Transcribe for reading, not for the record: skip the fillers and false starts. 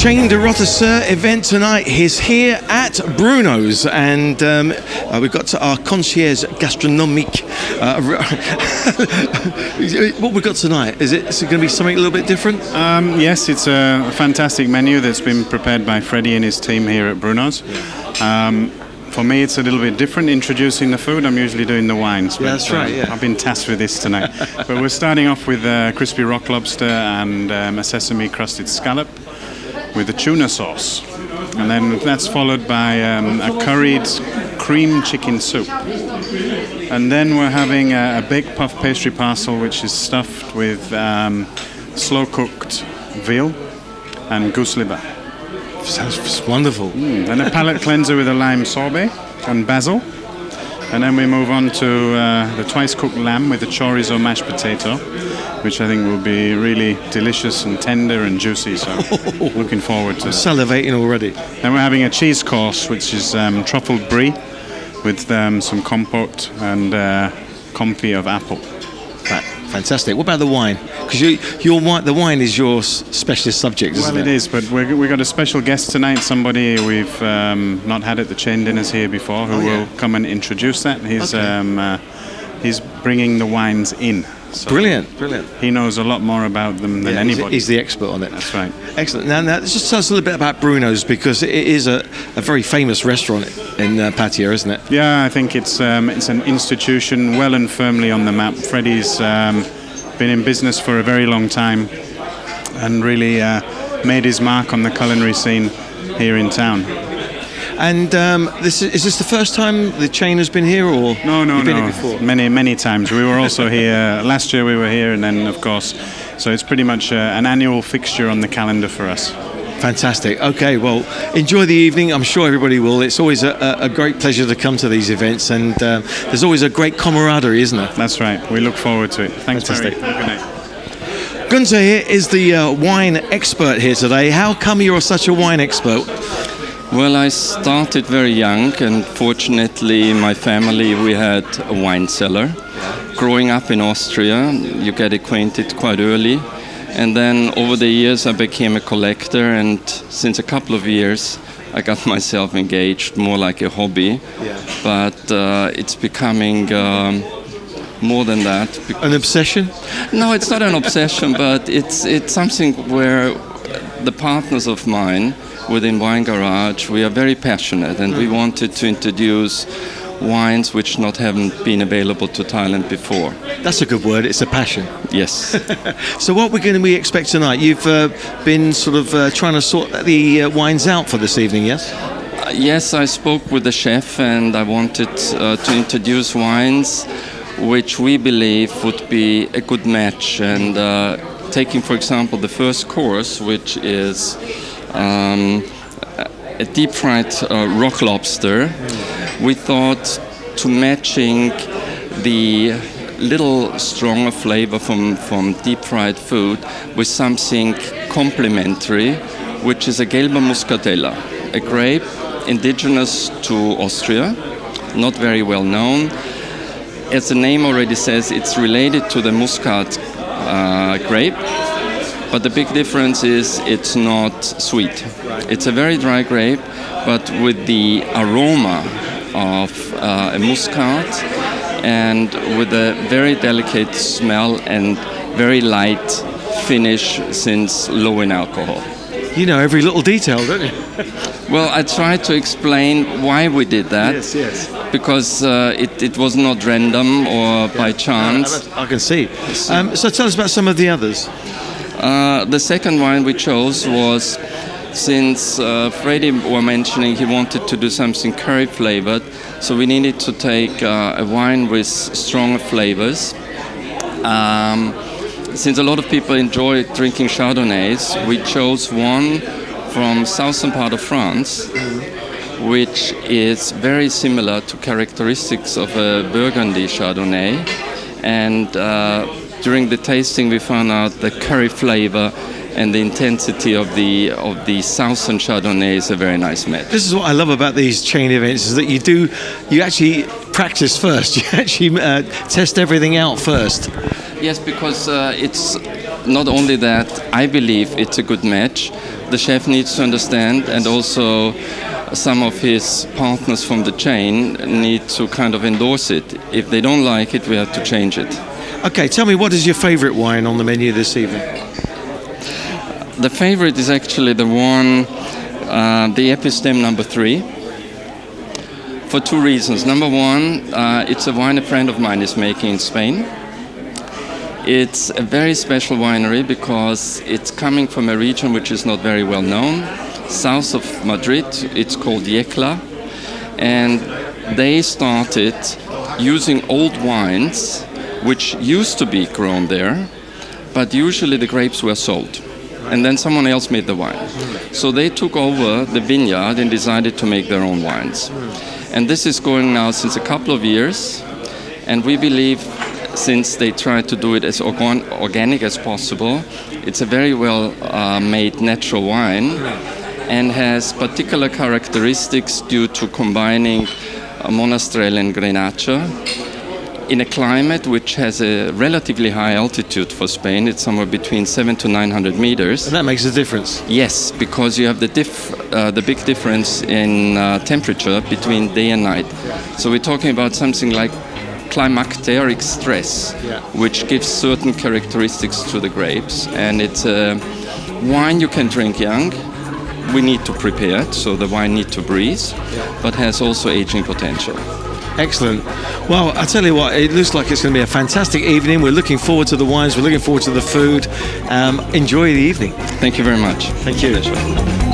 Chaine de Rotisseurs event tonight is here at Bruno's, and we've got our concierge gastronomique. What we've got tonight, is it going to be something a little bit different? Yes, it's a fantastic menu that's been prepared by Freddie and his team here at Bruno's. For me, it's a little bit different introducing the food. I'm usually doing the wines. Yeah, that's right, yeah. I've been tasked with this tonight. But we're starting off with crispy rock lobster and a sesame crusted scallop with a tuna sauce. And then that's followed by a curried cream chicken soup. And then we're having a baked puff pastry parcel, which is stuffed with slow-cooked veal and goose liver. Sounds wonderful. And a palate cleanser with a lime sorbet and basil. And then we move on to the twice-cooked lamb with a chorizo mashed potato, which I think will be really delicious and tender and juicy. So looking forward to it. Salivating already. Then we're having a cheese course, which is truffled brie with some compote and confit of apple. Fantastic. What about the wine? Because the wine is your specialist subject, isn't it? Well, it is, but we've got a special guest tonight, somebody we've not had at the Chaine dinners here before, who will come and introduce that. He's bringing the wines in. So Brilliant. He knows a lot more about them than anybody. He's the expert on it. That's right. Excellent. Now, just tell us a little bit about Bruno's, because it is a very famous restaurant in Pattaya, isn't it? Yeah, I think it's an institution well and firmly on the map. Freddie's been in business for a very long time and really made his mark on the culinary scene here in town. And is this the first time the Chaine has been here, or no, you've been here before? Many times. We were also here last year. We were here, and then of course, so it's pretty much an annual fixture on the calendar for us. Fantastic. Okay, well, enjoy the evening. I'm sure everybody will. It's always a great pleasure to come to these events, and there's always a great camaraderie, isn't there? That's right. We look forward to it. Thanks, Fantastic. Barry. Good night. Gunther here is the wine expert here today. How come you're such a wine expert? Well, I started very young, and fortunately my family, we had a wine cellar. Growing up in Austria, you get acquainted quite early, and then over the years I became a collector, and since a couple of years I got myself engaged more like a hobby, but it's becoming more than that. An obsession? No, it's not an obsession, but it's something where the partners of mine within Wine Garage, we are very passionate, and we wanted to introduce wines which haven't been available to Thailand before. That's a good word. It's a passion. Yes. So what we're going to expect tonight? You've been sort of trying to sort the wines out for this evening, yes? Yes, I spoke with the chef, and I wanted to introduce wines which we believe would be a good match. And taking, for example, the first course, which is a deep-fried rock lobster, we thought to matching the little stronger flavor from deep-fried food with something complementary, which is a Gelber Muscatella, a grape indigenous to Austria, not very well known. As the name already says, it's related to the Muscat grape. But the big difference is it's not sweet. It's a very dry grape, but with the aroma of a muscat and with a very delicate smell and very light finish, since low in alcohol. You know every little detail, don't you? Well, I tried to explain why we did that. Yes. Because it was not random or by chance. I can see. So tell us about some of the others. The second wine we chose was, since Freddie was mentioning he wanted to do something curry flavored, so we needed to take a wine with stronger flavors. Since a lot of people enjoy drinking Chardonnays, we chose one from southern part of France, which is very similar to characteristics of a Burgundy Chardonnay, and during the tasting, we found out the curry flavor and the intensity of the southern Chardonnay is a very nice match. This is what I love about these Chaine events, is that you actually practice first. You actually test everything out first. Yes, because it's not only that, I believe it's a good match. The chef needs to understand, and also some of his partners from the chain need to kind of endorse it. If they don't like it, we have to change it. Okay, tell me, what is your favourite wine on the menu this evening? The favorite is actually the one, the Easten number 3, for 2 reasons. Number one, it's a wine a friend of mine is making in Spain. It's a very special winery because it's coming from a region which is not very well known, south of Madrid. It's called Yecla, and they started using old wines which used to be grown there, but usually the grapes were sold, and then someone else made the wine. So they took over the vineyard and decided to make their own wines. And this is going now since a couple of years, and we believe, since they try to do it as organic as possible, it's a very well made natural wine and has particular characteristics due to combining Monastrell and Grenache in a climate which has a relatively high altitude for Spain. It's somewhere between 700 to 900 meters. And that makes a difference. Yes, because you have the big difference in temperature between day and night. So we're talking about something like climacteric stress, which gives certain characteristics to the grapes. And it's a wine you can drink young. We need to prepare it, so the wine needs to breathe, but has also aging potential. Excellent. Well, I tell you what, it looks like it's going to be a fantastic evening. We're looking forward to the wines. We're looking forward to the food. Enjoy the evening. Thank you very much. Thank you. Pleasure.